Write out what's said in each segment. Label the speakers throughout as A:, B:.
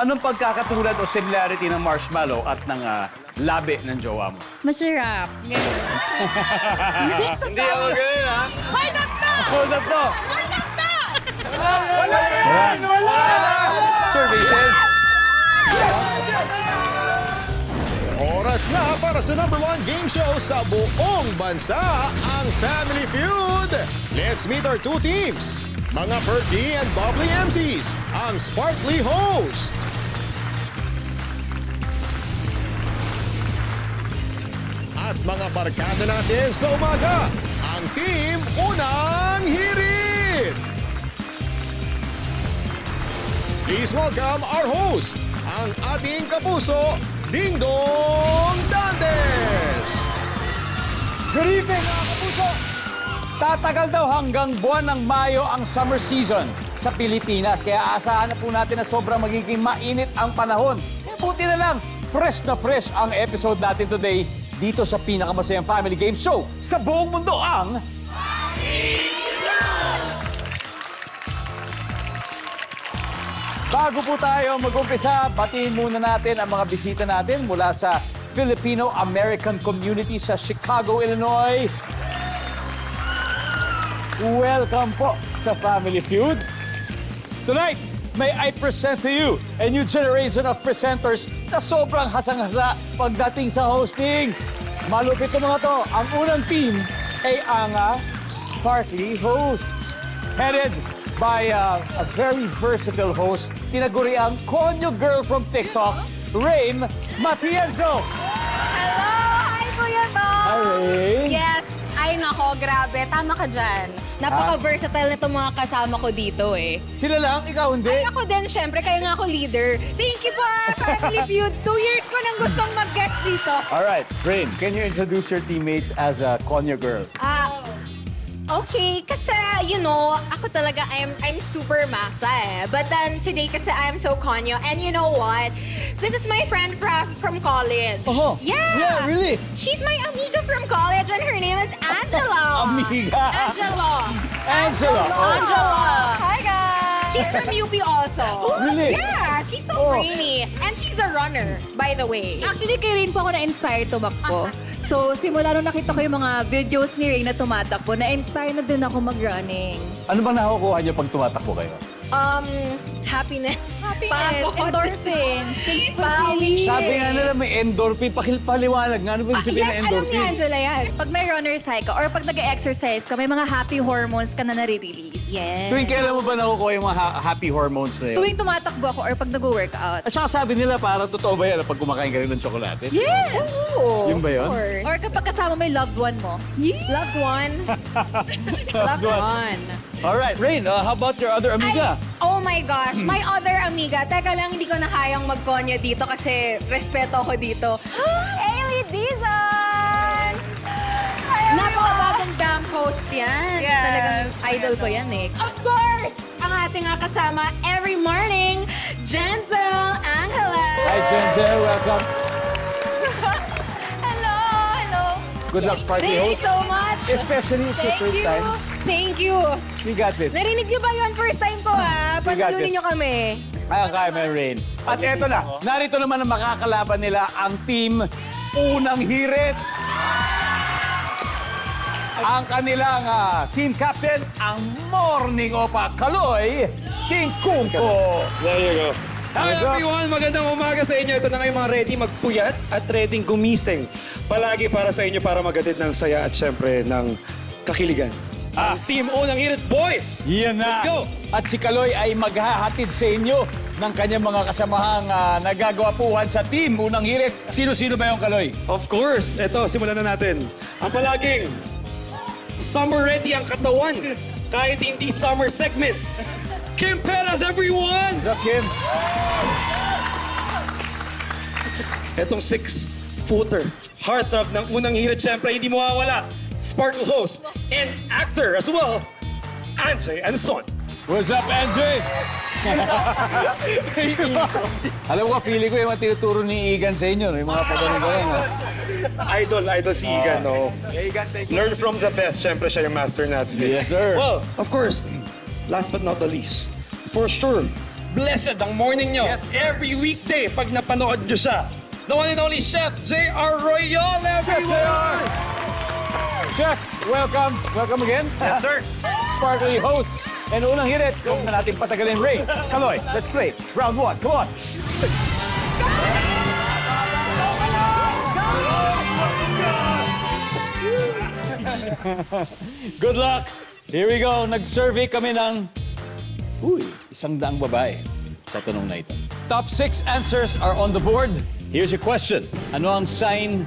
A: Anong pagkakatulad o similarity ng marshmallow at ng labi ng jowa mo?
B: Masarap. Ganun.
C: Hindi ako ganun, ha?
B: Hold up na!
A: Hold up to!
C: Wala!
A: Survey says...
D: Oras na para sa #1 game show sa buong bansa, ang Family Feud. Let's meet our two teams. Mga perky and bubbly MCs, ang Sparkly host. At mga barkada natin sa umaga, ang Team Unang Hirit. Please welcome our host, ang ating kapuso, Ding Dong Dantes!
A: Good evening, mga kapuso! Tatagal daw hanggang buwan ng Mayo ang summer season sa Pilipinas. Kaya asahan na po natin na sobrang magiging mainit ang panahon. Kaya buti na lang, fresh na fresh ang episode natin today dito sa pinakamasayang family game show sa buong mundo, ang... Bago po tayo mag-umpisa, batiin muna natin ang mga bisita natin mula sa Filipino-American community sa Chicago, Illinois. Welcome po sa Family Feud. Tonight, may I present to you a new generation of presenters na sobrang hasang-hasa pagdating sa hosting. Malupit ang mga to. Ang unang team ay ang Sparkly Hosts. Headed by a very versatile host, tinaguri ang Konyo Girl from TikTok, Rain Matienzo.
B: Hello! Hi, Kuya Dong!
A: Hi, Rain.
B: Yes! Ay, nako, grabe. Tama ka dyan. Napaka-versatile na itong mga kasama ko dito eh.
A: Sila lang, ikaw hindi.
B: Ay, ako din, syempre. Kaya nga ako leader. Thank you po, Family Feud. 2 years ko nang gustong mag-guest dito.
A: All right, Rain, can you introduce your teammates as a Konyo Girl?
B: Okay, kasi, you know, ako talaga, I'm super masa eh. But then, today kasi I'm so konyo. And you know what? This is my friend from college.
A: Oh,
B: Yeah!
A: yeah, really?
B: She's my amiga from college and her name is Angela.
A: Amiga?
B: Angela.
A: Angela. Oh.
B: Angela. Hi, guys. She's from UP also.
A: Really?
B: Yeah, she's so
A: Oh.
B: brainy. And she's a runner, by the way.
E: Actually, kay Rain po ako na-inspire tumakbo. So, simula nung nakita ko yung mga videos ni Rain na tumatakbo, na-inspire na din ako mag-running.
A: Ano bang nakukuha niyo pag tumatakbo kayo?
B: Happiness.
E: Happiness, endorphins,
B: Pawis.
A: Sabi nga nila may endorphin. Paliwanag nga. Ano ba yung sabihin
B: Yes,
A: na
B: alam ni
A: endorphin?
B: Angela yan.
E: Pag may runner's high ka or pag nag-exercise ka, may mga happy hormones ka na nare-release.
B: Yes.
A: Tuwing kailan mo ba nakukuha yung mga happy hormones na yun?
E: Tuwing tumatakbo ako or pag nag-workout.
A: At saka sabi nila, parang totoo ba yan pag kumakain ka rin ng tsokolate?
E: Yes!
B: Oo.
A: Yun ba yun?
B: Of course.
E: Or kapag kasama mo yung loved one mo.
B: Loved one. Loved one.
A: All right, Rain, how about your other amiga?
B: Oh my gosh, my other amiga. Teka lang, hindi ko na kayang magkonyo dito kasi respeto ako dito. Hailey Dizon! Napakabagong damn host yan.
E: Yes.
B: Talagang idol ko yan eh. Of course! Ang ating kasama every morning, Jenzel Angela.
A: Hi, Jenzel. Welcome.
B: Hello, hello.
A: Good luck, Sparky
B: Thank you
A: host.
B: so much.
A: Especially it's your
B: Thank
A: first
B: you.
A: time.
B: Thank you.
A: We got this.
B: Narinig niyo ba yun? First time ko ha.
A: We got
B: Panalunin
A: this.
B: niyo kami.
A: Kaya may Rain. At eto na, narito naman ang makakalaban nila ang team Unang Hirit. Ang kanilang team captain, ang Morning Opa Kaloy, King Kungko.
C: There you go. Hi
A: What's up?
C: everyone! Magandang umaga sa inyo. Ito na kayo mga ready magpuyat at ready gumising. Palagi para sa inyo para magatid ng saya at syempre ng kakiligan. Team Unang Hirit Boys!
A: Yan na.
C: Let's go!
A: At si Kaloy ay maghahatid sa inyo ng kanyang mga kasamahang nagagawapuhan sa team Unang Hirit. Sino-sino ba yung Kaloy?
C: Of course! Ito, simulan na natin. Ang palaging summer ready ang katawan kahit hindi summer segments. Kim Perez, everyone!
A: What's up, Kim?
C: Etong 6-footer, heartthrob ng Unang Hirit, syempre hindi mawawala. Sparkle host and actor as well, Anjay Anson.
A: What's up, Andre? Alam ko, feeling ko yung mga tinuturo ni Igan sa inyo, no? Yung mga pagano-gano.
C: Idol si Igan, no? Learn from the best. Siyempre, siya yung master natin.
A: Yes, sir.
C: Well, of course, last but not the least, for sure, blessed ang morning nyo. Every weekday, pag napanood nyo siya. The one and only Chef J.R. Royal, everyone!
A: Chef, welcome. Welcome again.
C: Yes, sir.
A: Sparkly hosts. And unang hirit, huwag na natin patagalin, Ray. Kaloy, let's play. Round 1. Come on. Good luck. Here we go. Nag-survey kami ng 100 babae sa tanong na ito. Top 6 answers are on the board. Here's your question. Ano ang sign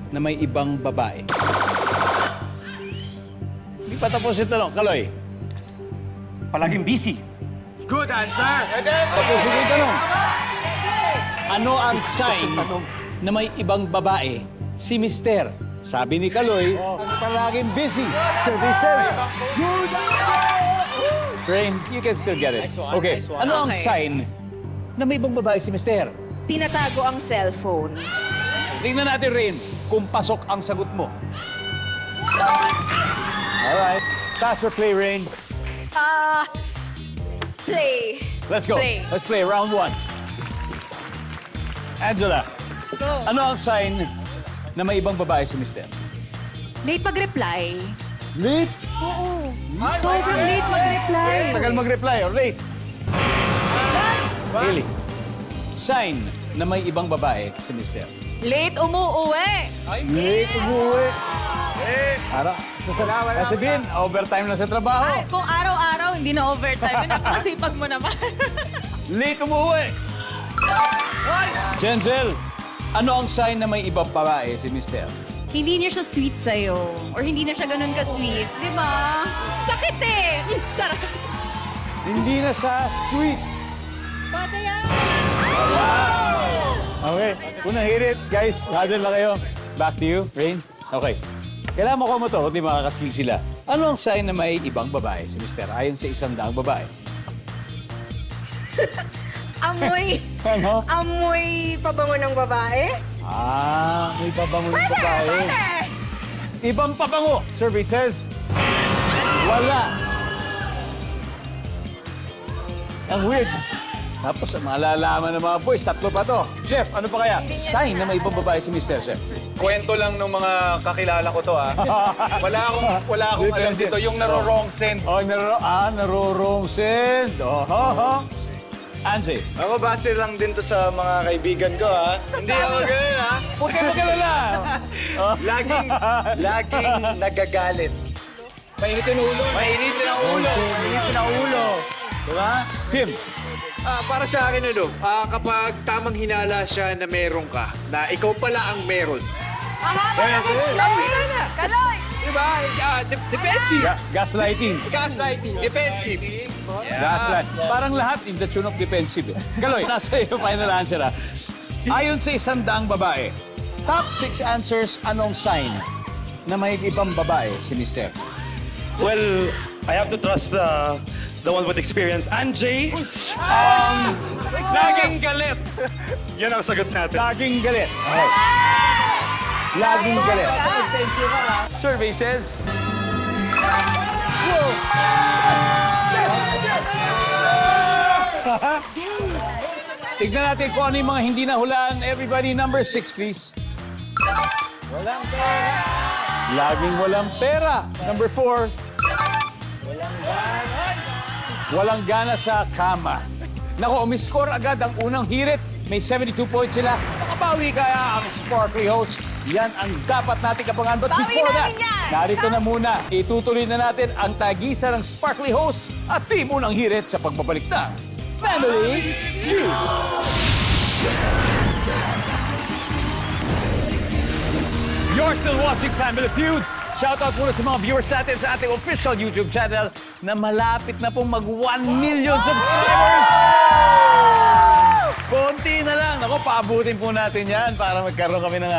A: na may ibang babae? Hindi pa tapos yung tanong. Kaloy,
C: Palaging busy.
A: tapusin ko yung tanong. Ano ang sign na may ibang babae? Si Mister. Sabi ni Kaloy, palaging busy. Services. Rain, you can still get it. Okay, ano ang
B: Okay.
A: sign na may ibang babae si Mister?
B: Tinatago ang cellphone.
A: Tingnan natin, Rain, kung pasok ang sagot mo. Alright. Pass or play, Rain?
B: Play.
A: Let's go.
B: Play.
A: Let's play round 1. Angela,
B: Go.
A: ano ang sign na may ibang babae si Mister?
E: Late mag-reply.
A: Late?
E: Sobrang late mag-reply.
A: Tagal mag-reply or late? Really? Sign na may ibang babae si Mister.
E: Late umuuwi.
A: Late umuwi. Para, sasabihin, overtime na sa trabaho.
E: Ay, kung araw-araw, hindi na overtime. Napakasipag mo naman.
A: Late umuwi. Jengel, ano ang sign na may ibang babae si Mister?
B: Hindi niya siya sweet sa'yo. Or hindi na siya ganun ka-sweet. Di ba? Sakit eh! Charot.
A: Hindi na sa sweet.
B: Bata yan!
A: Okay, unang hirit. Guys, huddle na kayo. Back to you, Rain. Okay. Kailangan mo mo to, hindi makakaslig sila. Ano ang sign na may ibang babae si Mister ayon sa 100 babae?
B: Amoy.
A: Ano?
B: Amoy pabango ng babae?
A: May pabango yung babae. Ibang pabango. Survey says, wala. Ang weird. Tapos malalaman ng mga boys, 3 pa to. Chef, ano pa kaya? Sign na may ibang babae si Mr. Chef.
F: Kwento lang ng mga kakilala ko to, ha? Wala akong alam dito, yung naro-wrong send.
A: Oh, naro-wrong send. Oh. Angie,
F: Ako base lang din to sa mga kaibigan ko, ha? Hindi ako ganun, ha?
A: huwag kayo magkalala.
F: Laging nagagalit.
C: Mainitin ulo.
F: Mainitin ang ulo.
A: Mainitin ang ulo. Diba? Kim,
G: Para sa akin, kapag tamang hinala siya na meron ka, na ikaw pala ang meron.
B: Kaloy!
G: Diba? Defensive.
A: gaslighting.
G: Gaslighting. Defensive.
A: Gaslight. Parang lahat in the tune of defensive. Kaloy, nasa iyo final answer ha. Ayon sa 100 babae, top 6 answers, anong sign na may ibang babae si Mister?
C: Well, I have to trust the one with experience. Anjay, laging galit. Yan ang sagot natin.
A: Laging galit. Okay. Laging galit.
F: Survey says,
A: Tignan natin kung ano yung mga hindi nahulaan. Everybody, number 6, please. Walang pera. Laging walang pera. Number 4. Walang gana sa kama. Nako, umiscore agad ang unang hirit. May 72 points sila. Makabawi kaya ang Sparkly host. Yan ang dapat natin kapangan. But
B: Bawi
A: before that,
B: namin yan!
A: narito na muna. Itutuloy na natin ang tagisa ng Sparkly host at team unang hirit sa pagbabalik ng Family Feud. You're still watching Family Feud. Shoutout muna sa mga viewers natin sa ating official YouTube channel na malapit na pong mag 1 million subscribers. Konti na lang. Ako, paabutin po natin yan para magkaroon kami ng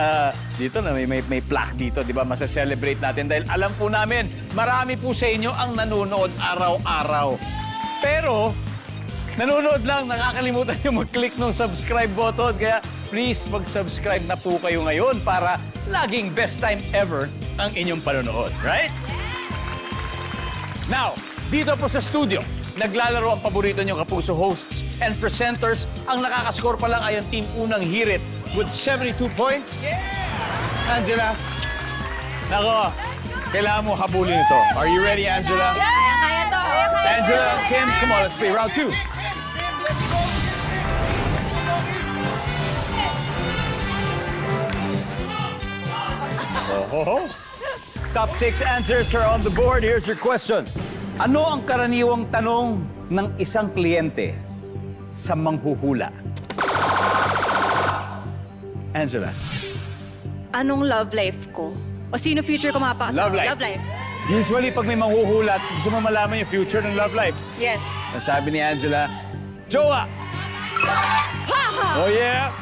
A: dito na may plaque dito, di ba? Masa-celebrate natin dahil alam po namin, marami po sa inyo ang nanonood araw-araw. Pero, nanonood lang, nakakalimutan yung mag-click ng subscribe button. Kaya, please, mag-subscribe na po kayo ngayon para laging best time ever ang inyong panonood. Right? Now, dito po sa studio, naglalaro ang paborito niyong kapuso hosts and presenters. Ang nakakascore pa lang ay ang Team Unang Hirit with 72 points. Angela, nako, kailangan mo habulin ito. Are you ready, Angela?
B: Kaya to.
A: Angela, Kim, come on, let's play round 2. Oh. Top 6 answers are on the board. Here's your question. Ano ang karaniwang tanong ng isang kliyente sa manghuhula? Angela.
E: Anong love life ko? O sino future ko mapapasok?
A: Love life.
E: Love life.
A: Usually, pag may manghuhula, gusto mo malaman yung future ng love life.
E: Yes.
A: Nasabi ni Angela, Jowa! Oh yeah!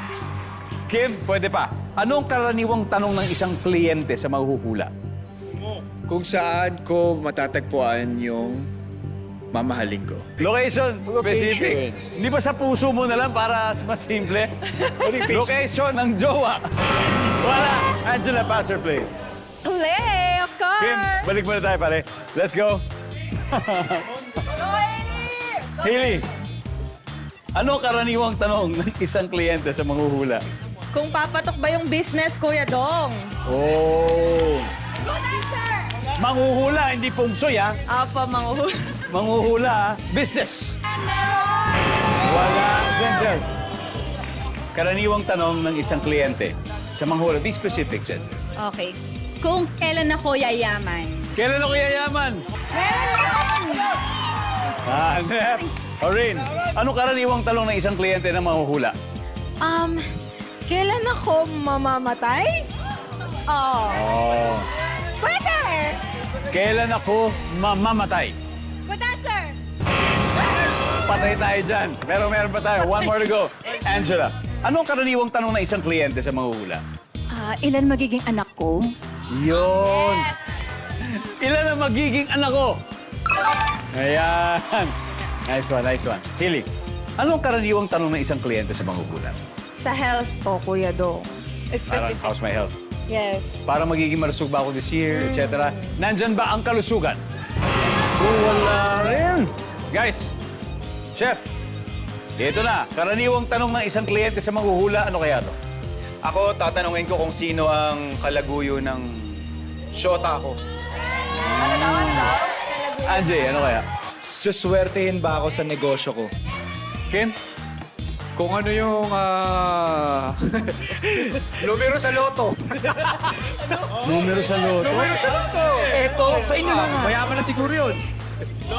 A: Kim, pwede pa. Anong karaniwang tanong ng isang kliyente sa manghuhula?
G: Kung saan ko matatagpuan yung mamahalin ko.
A: Location, specific. Hindi ba sa puso mo na lang para mas simple? Location ng jowa. Wala. Angela, pass or play?
B: Play, of course.
A: Kim, balik muna tayo, pare. Let's go. Hailey, ano karaniwang tanong ng isang kliyente sa manghuhula?
B: Kung papatok ba yung business, Kuya Dong?
A: Oh.
B: Good answer!
A: Manghuhula, hindi pungsoy, ha?
B: Apa, manguhul.
A: Manghuhula, ha? Business. Wala. Sensor. Karaniwang tanong ng isang kliyente sa manghuhula. Be specific, Sensor.
E: Okay. Kung kailan ako yayaman?
A: Kailan ako yayaman? Hanep. Orin, ano karaniwang tanong ng isang kliyente na manghuhula?
B: Kailan ako mamamatay? Oo.
A: Oh.
B: Pwede!
A: Kailan ako mamamatay?
B: Good answer!
A: Patay tayo dyan. Pero meron pa tayo. One more to go. Angela, anong karaniwang tanong ng isang kliyente sa manghuhula?
E: Ilan magiging anak ko?
A: Yun. Ilan ang magiging anak ko? Ayan. Nice one, nice one. Hili, anong karaniwang tanong ng isang kliyente sa manghuhula?
B: Sa health po, Kuya Dong.
A: Parang, how's my health?
B: Yes.
A: Para magiging malusog ba ako this year, etc. Nandyan ba ang kalusugan? Wala rin. Guys, chef, ito na. Karaniwang tanong ng isang kliyente sa manghuhula, ano kaya to?
F: Ako, tatanungin ko kung sino ang kalaguyo ng shota ko.
A: Anjay, ano kaya?
G: Suswertehin ba ako sa negosyo ko?
A: Kim?
G: Kung ano yung numero sa loto.
A: Numero sa loto.
G: Numero sa loto! Eto, sa inyo na nga. Mayaman na siguro yun.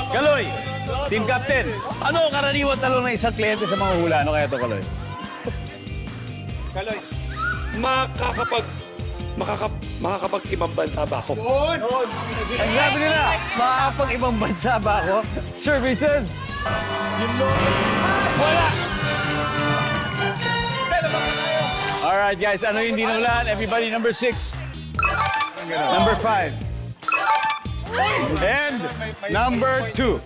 A: Kaloy, team captain, ano ang karaniwang tanong ng isang kliyente sa manghuhula? Ano kaya to, Kaloy?
C: Kaloy, makakapag-ibang bansa ba ako?
A: Ang sabi nila, makakapag-ibang bansa ba ako? Services? Wala! Alright guys, ano yung dinulan? Everybody, number 6. Number 5. And number 2.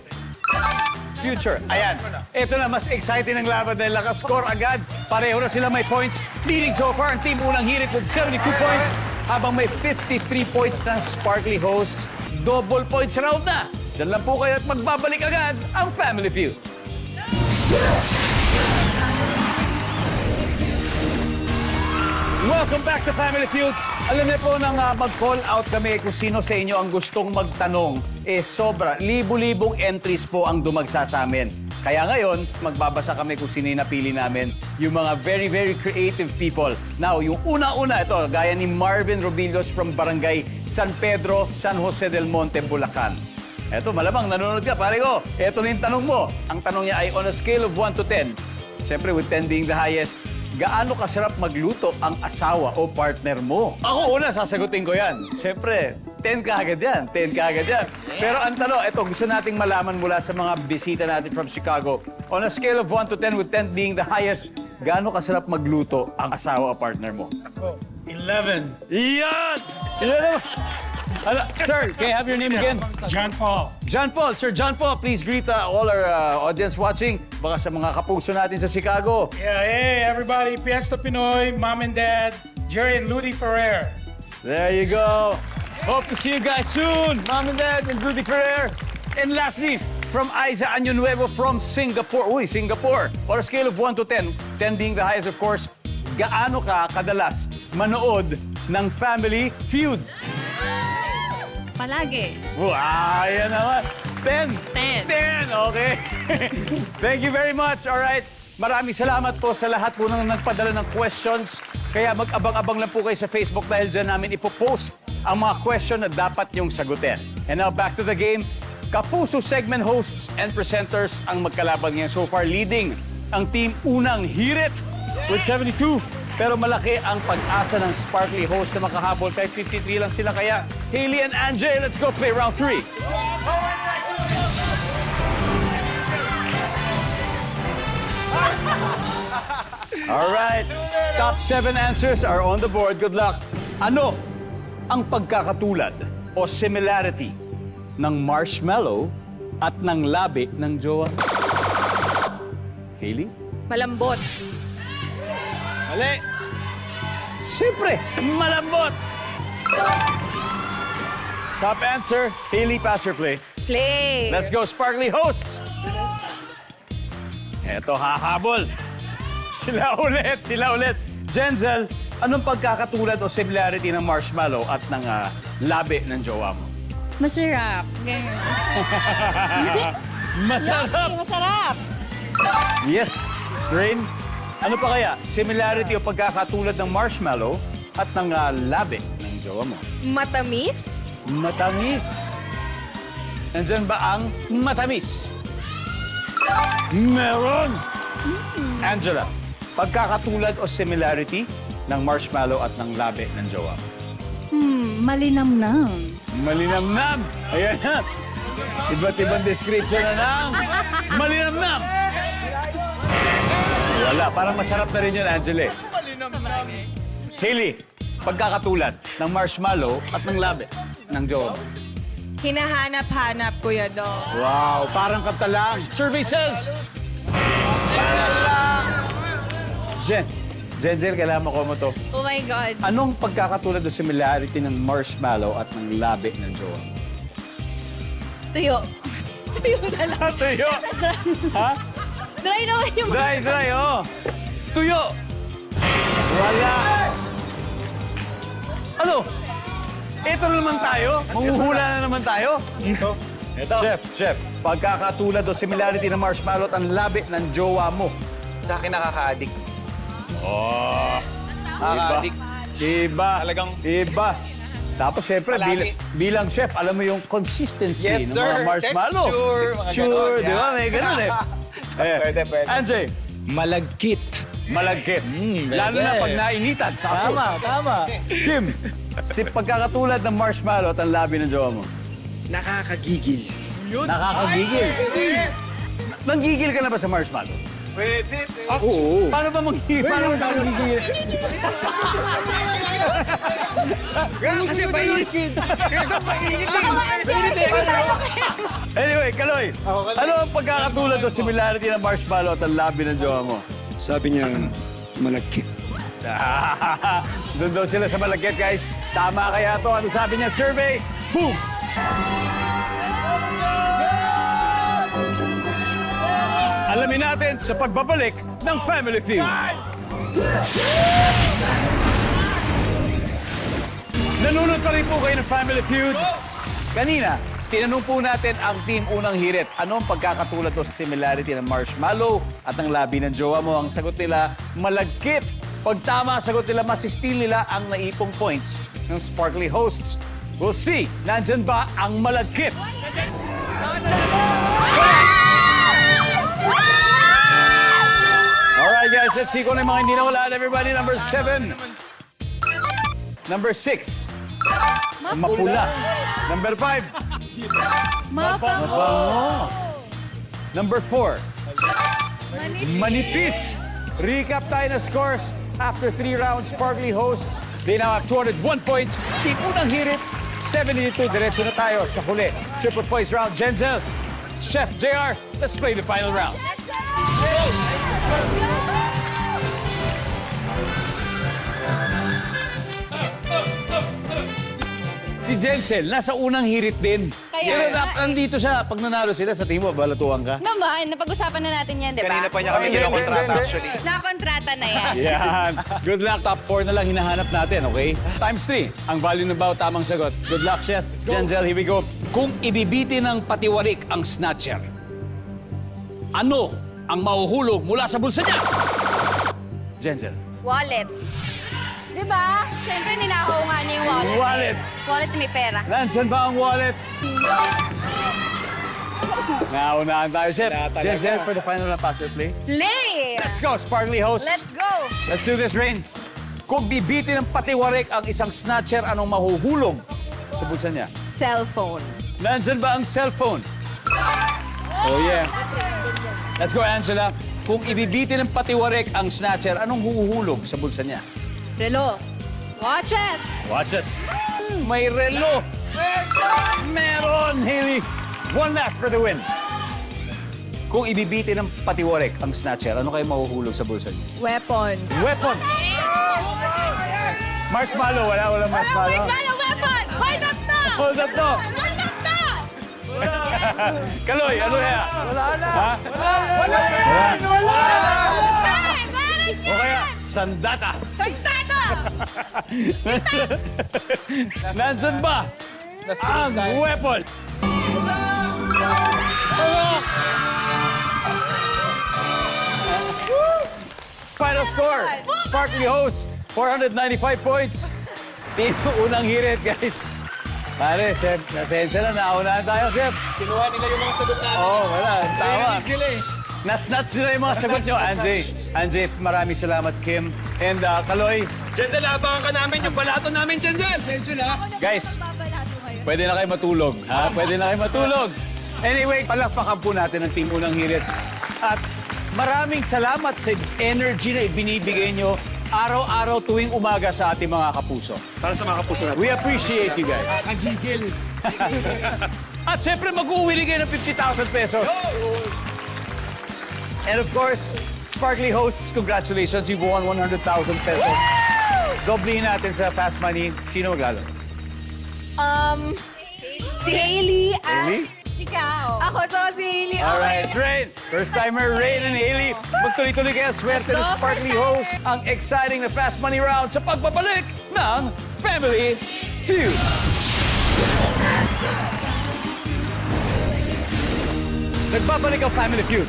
A: Future. Ayan. Ito na, mas exciting ang laban dahil nakascore agad. Pareho na sila may points. Leading so far ang team Unang Hirit with 72 points. Habang may 53 points na Sparkly hosts. Double points round na. Diyan lang po kayo at magbabalik agad ang Family Feud. Welcome back to Family Feud. Alam niyo po nang mag-call out kami kung sino sa inyo ang gustong magtanong, sobra, libu-libong entries po ang dumagsa sa amin. Kaya ngayon, magbabasa kami kung sino yung napili namin, yung mga very, very creative people. Now, yung una-una, ito, gaya ni Marvin Robillos from Barangay San Pedro, San Jose del Monte, Bulacan. Eto, malamang nanonood ka, pare ko. Eto na yung tanong mo. Ang tanong niya ay on a scale of 1 to 10. Siyempre, with 10 being the highest, gaano kasarap magluto ang asawa o partner mo? Ako una, sasagutin ko yan. Siyempre, 10 ka agad yan. 10 ka agad yan. Pero ang tanong, ito, gusto nating malaman mula sa mga bisita natin from Chicago. On a scale of 1 to 10, with 10 being the highest, gaano kasarap magluto ang asawa o partner mo?
H: 11.
A: Yan! Yan! Sir, can I have your name again?
H: John Paul.
A: John Paul. Sir John Paul, please greet all our audience watching. Baka sa mga kapuso natin sa Chicago.
H: Yeah, hey everybody, Fiesta Pinoy, Mom and Dad, Jerry and Ludi Ferrer.
A: There you go. Hope to see you guys soon, Mom and Dad and Rudy Ferrer. And lastly, from Aiza Año Nuevo from Singapore. Uy, Singapore. On a scale of 1 to 10, 10 being the highest, of course, gaano ka kadalas manood ng Family Feud?
I: Palagi.
A: Wow, yan naman. 10.
I: 10.
A: 10, okay. Thank you very much. All right. Maraming salamat po sa lahat po ng nagpadala ng questions. Kaya mag-abang-abang lang po kayo sa Facebook dahil dyan namin ipopost ang mga question na dapat niyong sagutin. And now back to the game. Kapuso segment hosts and presenters ang magkalaban ngayon. So far leading ang team Unang Hirit with 72. Pero malaki ang pag-asa ng Sparkly host na makahabol. Kahit 53 lang sila. Kaya Hailey and Anjay, let's go play round 3. All right. Top 7 answers are on the board. Good luck. Ano ang pagkakatulad o similarity ng marshmallow at ng labi ng jowa? Hailey?
I: Malambot.
A: Mali. Siyempre, malambot. Top answer, Hailey, pass or play?
I: Play.
A: Let's go, Sparkly hosts. Eto, hahabol. Sila ulit. Jenzel, anong pagkakatulad o similarity ng marshmallow at ng labi ng jowa mo?
E: Masarap. Ganyan.
A: Masarap!
E: Masarap.
A: Yes. Rain, ano pa kaya? Similarity o pagkakatulad ng marshmallow at ng labi ng jowa mo?
B: Matamis?
A: Matamis. Nandyan ba ang matamis? Meron! Angela, pagkakatulad o similarity ng marshmallow at ng labi ng jowa mo?
E: Malinamnam.
A: Malinamnam! Ayan na! Iba't ibang description na ng malinamnam! Wala, parang masarap na rin yun, Angela. Hailey, pagkakatulad ng marshmallow at ng labi ng jowa mo?
I: Hinahanap-hanap, Kuya Dong.
A: Wow, parang kanta lang. Survey says... Jen, kailangan mo to.
E: Oh my God.
A: Anong pagkakatulad o similarity ng marshmallow at ng labi ng jowa mo?
E: Tuyo. Tuyo na lang.
A: Tuyo! Ha?
E: Dry naman yung
A: Dry, oh. Tuyo! Wala. Ano? Ito na naman tayo? Manghuhula na naman tayo? Ito. Chef, pagkakatulad o similarity ng marshmallow at ang labi ng jowa mo?
F: Sa akin nakaka-addict.
A: Oh,
F: Nakaka-addict.
A: iba.
F: Talagang-
A: Iba. Tapos, syempre,
F: Palagi.
A: bilang chef, alam mo yung consistency
F: Yes,
A: ng
F: sir.
A: mga marshmallow.
F: Texture, mga
A: Texture,
F: ganon.
A: di ba?
F: Yan.
A: May ganun eh.
F: Pwede.
A: Anjay,
C: Malagkit.
A: malagkit. Lalo na pag nainitan sa apoy.
F: Tama.
A: Kim, si pagkakatulad ng marshmallow at ang labi ng jowa mo?
C: Nakakagigil.
A: Nakakagigil. Nanggigil ka na ba sa marshmallow?
F: Pwede.
C: Oo.
A: Paano ba manggigil? Paano ba manggigil?
C: Kasi mainit.
A: Anyway, Kaloy, ano ang pagkakatulad o similarity ng marshmallow at ang labi ng jowa mo?
C: Sabi niya, malagkit.
A: Doon daw sila sa malagkit, guys. Tama kaya to? Ano sabi niya? Survey, boom! Alamin natin sa pagbabalik ng Family Feud. Nanonood pa rin po kayo ng Family Feud. Kanina, tinanong po natin ang team Unang Hirit. Ano ang pagkakatulad o similarity ng marshmallow at ng labi ng jowa mo? Ang sagot nila, malagkit. Pag tama, sagot nila, masistil nila ang naipong points ng Sparkly hosts. We'll see, nandyan ba ang malagkit? Alright guys, let's see kung ano yung mga hindi nawalaan. Everybody, number 7. Number 6. Mapula. Number 5. Mabango. Number 4. Manipis. Recap tayo na scores. After 3 rounds, Sparkly hosts, they now have 201 points. Team Unang Hirit, 72. Diretso na tayo sa huli. Triple points round. Jenzel, Chef JR, let's play the final round. Si Jenzel, nasa Unang Hirit din. Pero nandito siya, pag nanalo sila, sa tingin mo, balatuan ka?
B: Naman, napag-usapan na natin yan, di ba?
F: Kanina pa niya kami kinokontrata actually.
B: Nakontrata na yan.
A: Yan. Good luck. Top 4 na lang hinahanap natin, okay? Times 3. Ang value ng bawat tamang sagot. Good luck, Chef. Jenzel, here we go. Kung ibibiti ng patiwarik ang snatcher, ano ang mahuhulog mula sa bulsa niya? Jenzel.
B: Wallet. Di ba? Siyempre, ninakaw nga niya yung wallet.
A: Wallet.
B: Wallet na may pera.
A: Nandyan ba ang wallet? Naunahan tayo, Chef. Jenzel, for the final na pass or play.
B: Play!
A: Let's go, Sparkly host.
B: Let's go!
A: Let's do this, Rain. Kung bibiti ng patiwarik ang isang snatcher, anong mahuhulog sa bulsa niya?
B: Cellphone.
A: Nandyan ba ang cellphone? Oh, yeah. Let's go, Angela. Kung ibibiti ng patiwarik ang snatcher, anong huhulog sa bulsa niya?
B: Relo. Watches!
A: Watches. May relo. Meron, Haley. One left for the win. Kung ibibiti ng patiwarik ang snatcher, ano kayo mahuhulog sa bulsa niya?
I: Weapon.
A: Weapon. Marshmallow. Wala marshmallow.
B: Marshmallow weapon! Hold up na!
A: Hold up to.
B: Hold up na!
A: Kaloy, ano kaya? Wala na. Ha?
I: Wala!
B: Hey, meron
A: O kaya, sandata.
B: Santado!
A: Nandyan ba ang weapon? Final score, Sparkly host, 495 points. Team unang hirit, guys. Pare, Chef, nasensya na, naunahan tayo, Chef.
F: Kinuha nila yung mga sagot namin.
A: Oo, wala, tama.
F: Nila eh.
A: Nas-nuts nila yung mga sagot nyo, Anjay, maraming salamat, Kim. And Kaloy,
C: Jensen, abangan ka namin yung balato namin, Jensen.
A: guys, pwede na kayo matulog, ha? Pwede na kayo matulog. Anyway, palakpakan po natin ang team unang hirit. At maraming salamat sa energy na ibinibigay nyo araw-araw tuwing umaga sa ating mga kapuso.
C: Para sa mga kapuso natin.
A: We appreciate you guys. At syempre, mag-uwi kayo ng 50,000 pesos. And of course, Sparkly hosts, congratulations. You've won 100,000 pesos. Doblehin natin sa Fast Money. Sino maglalo?
B: Si Hailey at...
A: Hailey?
B: Ikaw. Ako to, si Hailey.
A: Alright, it's Rain. First timer, Rain and Haley. Magtuloy-tuloy kaya swerte ng Sparkly host. Ang exciting na Fast Money round sa pagbabalik ng Family Feud. Nagbabalik ang Family Feud.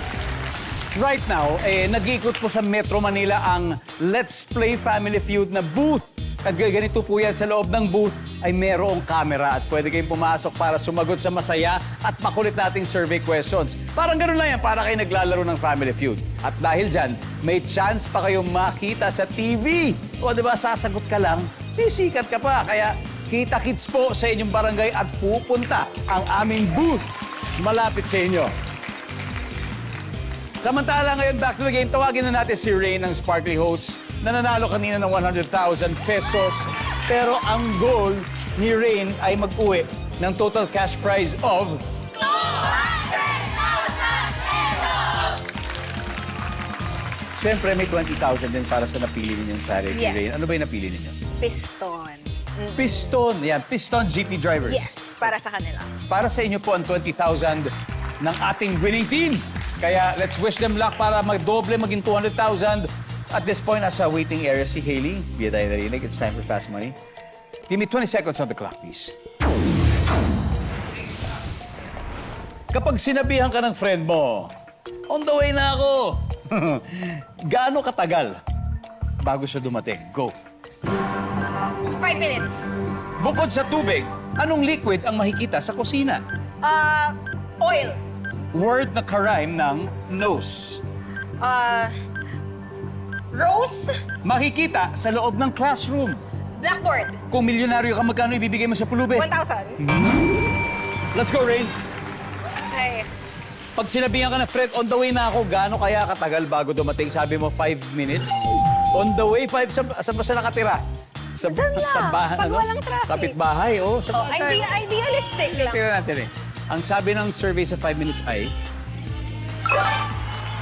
A: Right now, nag-iikot po sa Metro Manila ang Let's Play Family Feud na booth. At ganito po yan, sa loob ng booth ay merong camera at pwede kayong pumasok para sumagot sa masaya at makulit nating survey questions. Parang gano'n lang yan, para kayo naglalaro ng Family Feud. At dahil dyan, may chance pa kayong makita sa TV. O diba, sasagot ka lang, sisikat ka pa. Kaya kita-kits po sa inyong barangay at pupunta ang aming booth malapit sa inyo. Samantala ngayon, back to the game, tawagin na natin si Rain ng Sparkly hosts na nanalo kanina ng 100,000 pesos. Pero ang goal ni Rain ay mag-uwi ng total cash prize of...
B: 200,000 pesos!
A: Siyempre, may 20,000 din para sa napili ninyong charity,
B: Yes.
A: Rain. Ano ba yung napili ninyo?
B: Piston.
A: Piston. Yan, Piston GP Drivers.
B: Yes, para sa kanila.
A: Para sa inyo po ang 20,000 ng ating winning team. Kaya let's wish them luck para magdoble, maging 200,000. At this point, nasa waiting area si Hailey. Hindi tayo narinig. It's time for Fast Money. Give me 20 seconds on the clock, please. Kapag sinabihan ka ng friend mo, on the way na ako. Gaano katagal bago siya dumating? Go.
B: 5 minutes.
A: Bukod sa tubig, anong liquid ang makikita sa kusina?
B: Oil.
A: Word na karime ng nose.
B: Rose.
A: Makikita sa loob ng classroom.
B: Blackboard.
A: Kung milyonaryo ka, magkano ibibigay mo sa pulubi?
B: 1,000.
A: Let's go, Rain.
B: Okay.
A: Pag sinabihan ka na, Fred, on the way na ako, gaano kaya katagal bago dumating? Sabi mo, 5 minutes? On the way, 5, saan ba siya nakatira? Sa,
B: Diyan lang,
A: sa bahay,
B: pag walang traffic.
A: Kapitbahay, oh. Sa bahay.
B: Idealistic lang.
A: Tingnan natin eh. Ang sabi ng survey sa 5 minutes ay...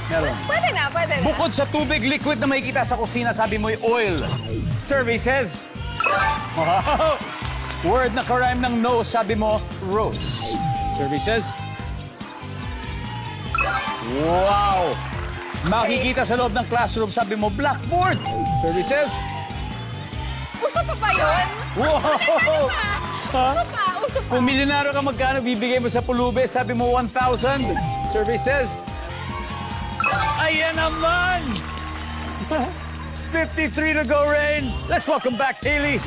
A: Meron.
B: Pwede na, pwede na.
A: Bukod sa tubig, liquid na makikita sa kusina, sabi mo oil. Survey says... Wow! Word na karime ng nose, sabi mo rose. Services. Wow! Makikita sa loob ng classroom, sabi mo, blackboard. Services.
I: Uso pa ba yun?
A: Wow! Ha?
I: Uso pa.
A: Kung milyonaryo ka, magkano bibigay mo sa pulube? Sabi mo, 1,000. Services. Ayan naman! 53 to go, Rain. Let's welcome back, Hailey.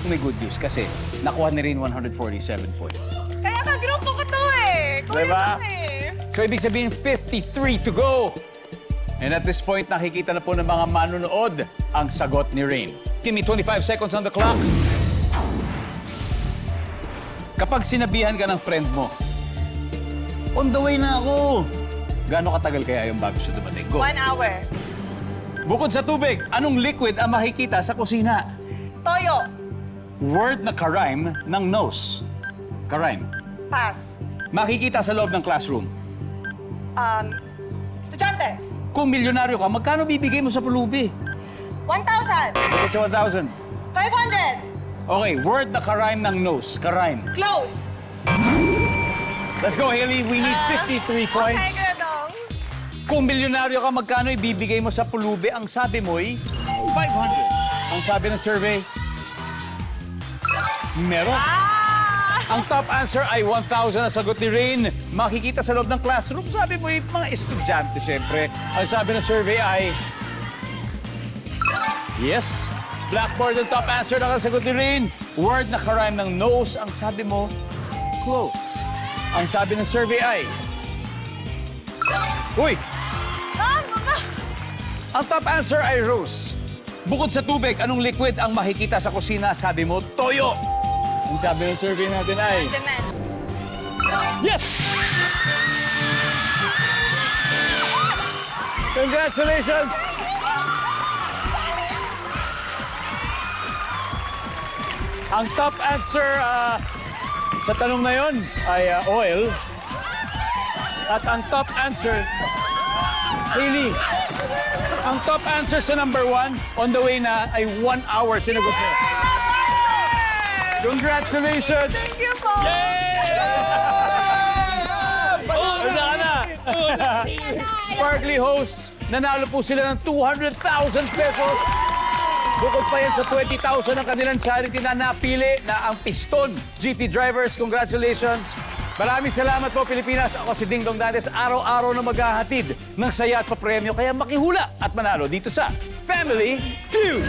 A: May good news kasi nakuha ni Rain 147 points.
I: Kaya ka-grupo ko to eh. Kuya
A: Diba?
I: lang eh.
A: So, ibig sabihin, 53 to go. And at this point, nakikita na po ng mga manunood ang sagot ni Rain. Give me 25 seconds on the clock. Kapag sinabihan ka ng friend mo, on the way na ako. Gaano katagal kaya yung bago siya dumating? Go.
I: 1 hour.
A: Bukod sa tubig, anong liquid ang makikita sa kusina?
I: Toyo.
A: Word na karime ng nose. Karime.
I: Pass.
A: Makikita sa loob ng classroom.
I: Estudyante.
A: Kung milyonaryo ka, magkano bibigay mo sa pulubi?
I: 1,000.
A: Bukod sa 1,000.
I: 500.
A: Okay, word na karime ng nose. Karime.
I: Close.
A: Let's go, Hailey. We need 53
I: Okay,
A: points.
I: Kuya Dong.
A: Kung milyonaryo ka, magkano ibibigay mo sa pulubi? Ang sabi mo'y 500. Ang sabi ng survey, meron. Ang top answer ay 1,000 na sagot ni Rain. Makikita sa loob ng classroom. Sabi mo, mga estudyante, siyempre. Ang sabi ng survey ay... Yes. Blackboard ang top answer na sagot ni Rain. Word na karime ng nose. Ang sabi mo, close. Ang sabi ng survey ay... Uy! Ang top answer ay rose. Bukod sa tubig, anong liquid ang makikita sa kusina? Sabi mo, toyo. Ang sabi ng survey natin ay...
I: Demand.
A: Yes! Congratulations! Ang top answer sa tanong na yon ay oil. At ang top answer, Hailey, ang top answer sa number 1, on the way na, ay 1 hour sinagot mo. Congratulations!
I: Thank you po.
A: Wala ka na. Sparkly hosts, nanalo po sila ng 200,000 pesos. Bukod pa yan sa 20,000 ng kanilang charity na napili na ang Piston GT Drivers. Congratulations! Maraming salamat po, Pilipinas. Ako si Ding Dong Dantes. Araw-araw na maghahatid ng saya at papremyo. Kaya makihula at manalo dito sa Family Feud!